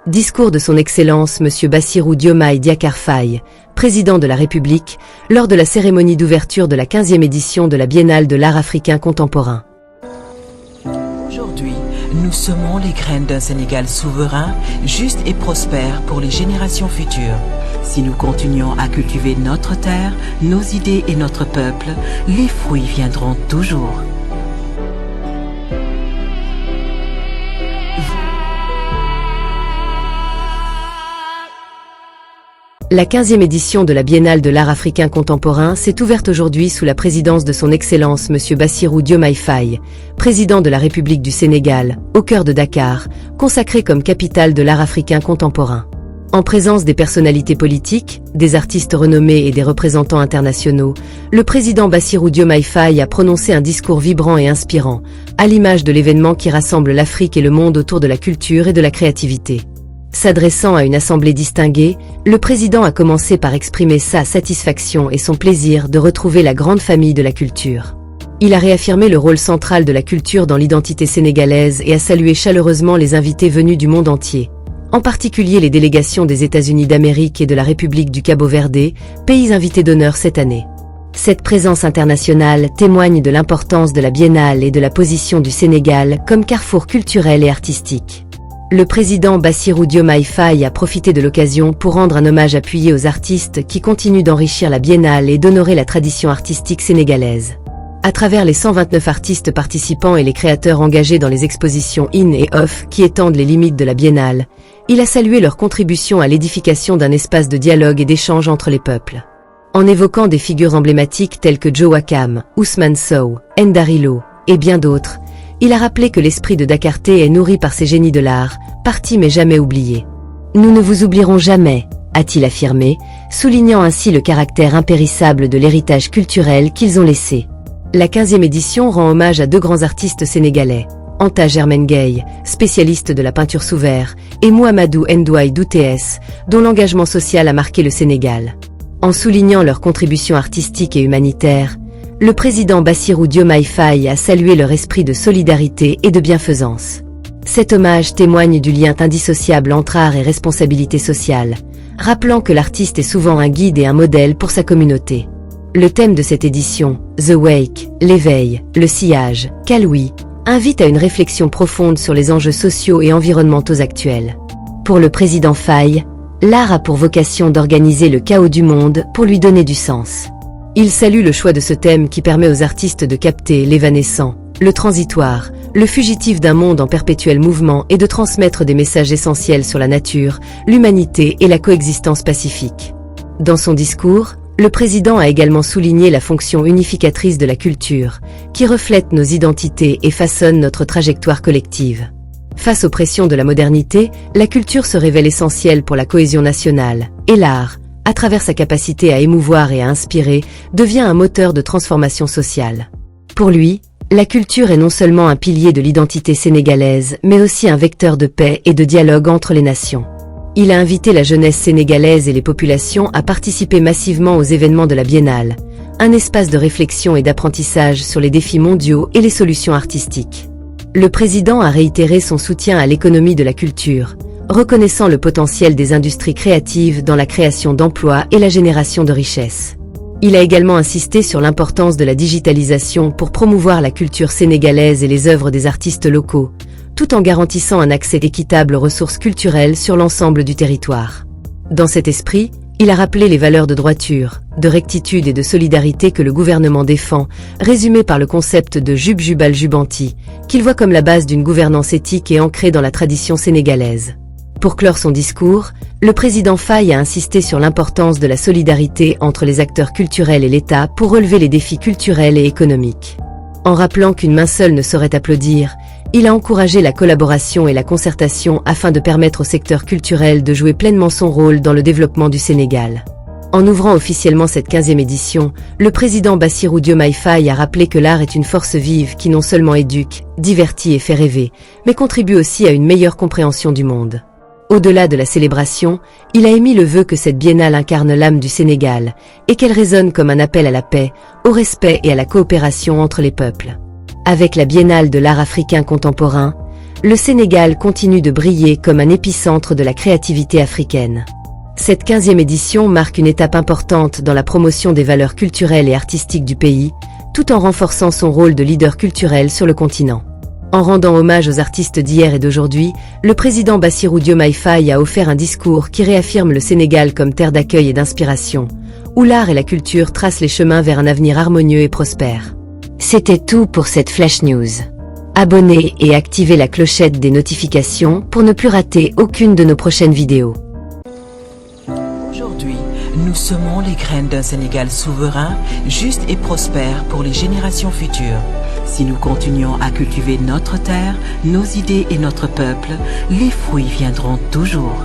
Discours de son Excellence M. Bassirou Diomaye Diakhar Faye, président de la République, lors de la cérémonie d'ouverture de la 15e édition de la Biennale de l'art africain contemporain. Aujourd'hui, nous semons les graines d'un Sénégal souverain, juste et prospère pour les générations futures. Si nous continuons à cultiver notre terre, nos idées et notre peuple, les fruits viendront toujours. La 15e édition de la Biennale de l'art africain contemporain s'est ouverte aujourd'hui sous la présidence de son Excellence M. Bassirou Diomaye Faye, président de la République du Sénégal, au cœur de Dakar, consacrée comme capitale de l'art africain contemporain. En présence des personnalités politiques, des artistes renommés et des représentants internationaux, le président Bassirou Diomaye Faye a prononcé un discours vibrant et inspirant, à l'image de l'événement qui rassemble l'Afrique et le monde autour de la culture et de la créativité. S'adressant à une assemblée distinguée, le président a commencé par exprimer sa satisfaction et son plaisir de retrouver la grande famille de la culture. Il a réaffirmé le rôle central de la culture dans l'identité sénégalaise et a salué chaleureusement les invités venus du monde entier, en particulier les délégations des États-Unis d'Amérique et de la République du Cabo-Verde, pays invités d'honneur cette année. Cette présence internationale témoigne de l'importance de la Biennale et de la position du Sénégal comme carrefour culturel et artistique. Le président Bassirou Diomaye Faye a profité de l'occasion pour rendre un hommage appuyé aux artistes qui continuent d'enrichir la Biennale et d'honorer la tradition artistique sénégalaise. À travers les 129 artistes participants et les créateurs engagés dans les expositions in et off qui étendent les limites de la Biennale, il a salué leur contribution à l'édification d'un espace de dialogue et d'échange entre les peuples. En évoquant des figures emblématiques telles que Joe Wakam, Ousmane Sow, Ndarilo, et bien d'autres, il a rappelé que l'esprit de Dakarté est nourri par ces génies de l'art, partis mais jamais oubliés. « Nous ne vous oublierons jamais », a-t-il affirmé, soulignant ainsi le caractère impérissable de l'héritage culturel qu'ils ont laissé. La 15e édition rend hommage à deux grands artistes sénégalais, Anta Germaine Gueye, spécialiste de la peinture sous verre, et Mouhamadou Ndouaye Doutés, dont l'engagement social a marqué le Sénégal. En soulignant leur contribution artistique et humanitaire, le président Bassirou Diomaye Faye a salué leur esprit de solidarité et de bienfaisance. Cet hommage témoigne du lien indissociable entre art et responsabilité sociale, rappelant que l'artiste est souvent un guide et un modèle pour sa communauté. Le thème de cette édition, The Wake, l'éveil, le sillage, Kaloui, invite à une réflexion profonde sur les enjeux sociaux et environnementaux actuels. Pour le président Faye, l'art a pour vocation d'organiser le chaos du monde pour lui donner du sens. Il salue le choix de ce thème qui permet aux artistes de capter l'évanescent, le transitoire, le fugitif d'un monde en perpétuel mouvement et de transmettre des messages essentiels sur la nature, l'humanité et la coexistence pacifique. Dans son discours, le président a également souligné la fonction unificatrice de la culture, qui reflète nos identités et façonne notre trajectoire collective. Face aux pressions de la modernité, la culture se révèle essentielle pour la cohésion nationale, et l'art, à travers sa capacité à émouvoir et à inspirer, devient un moteur de transformation sociale. Pour lui, la culture est non seulement un pilier de l'identité sénégalaise, mais aussi un vecteur de paix et de dialogue entre les nations. Il a invité la jeunesse sénégalaise et les populations à participer massivement aux événements de la Biennale, un espace de réflexion et d'apprentissage sur les défis mondiaux et les solutions artistiques. Le président a réitéré son soutien à l'économie de la culture, reconnaissant le potentiel des industries créatives dans la création d'emplois et la génération de richesses. Il a également insisté sur l'importance de la digitalisation pour promouvoir la culture sénégalaise et les œuvres des artistes locaux, tout en garantissant un accès équitable aux ressources culturelles sur l'ensemble du territoire. Dans cet esprit, il a rappelé les valeurs de droiture, de rectitude et de solidarité que le gouvernement défend, résumées par le concept de Jub Jubal Jubanti, qu'il voit comme la base d'une gouvernance éthique et ancrée dans la tradition sénégalaise. Pour clore son discours, le président Faye a insisté sur l'importance de la solidarité entre les acteurs culturels et l'État pour relever les défis culturels et économiques. En rappelant qu'une main seule ne saurait applaudir, il a encouragé la collaboration et la concertation afin de permettre au secteur culturel de jouer pleinement son rôle dans le développement du Sénégal. En ouvrant officiellement cette 15e édition, le président Bassirou Diomaye Faye a rappelé que l'art est une force vive qui non seulement éduque, divertit et fait rêver, mais contribue aussi à une meilleure compréhension du monde. Au-delà de la célébration, il a émis le vœu que cette biennale incarne l'âme du Sénégal et qu'elle résonne comme un appel à la paix, au respect et à la coopération entre les peuples. Avec la Biennale de l'art africain contemporain, le Sénégal continue de briller comme un épicentre de la créativité africaine. Cette 15e édition marque une étape importante dans la promotion des valeurs culturelles et artistiques du pays, tout en renforçant son rôle de leader culturel sur le continent. En rendant hommage aux artistes d'hier et d'aujourd'hui, le président Bassirou Diomaye Faye a offert un discours qui réaffirme le Sénégal comme terre d'accueil et d'inspiration, où l'art et la culture tracent les chemins vers un avenir harmonieux et prospère. C'était tout pour cette Flash News. Abonnez et activez la clochette des notifications pour ne plus rater aucune de nos prochaines vidéos. Aujourd'hui, nous semons les graines d'un Sénégal souverain, juste et prospère pour les générations futures. Si nous continuons à cultiver notre terre, nos idées et notre peuple, les fruits viendront toujours.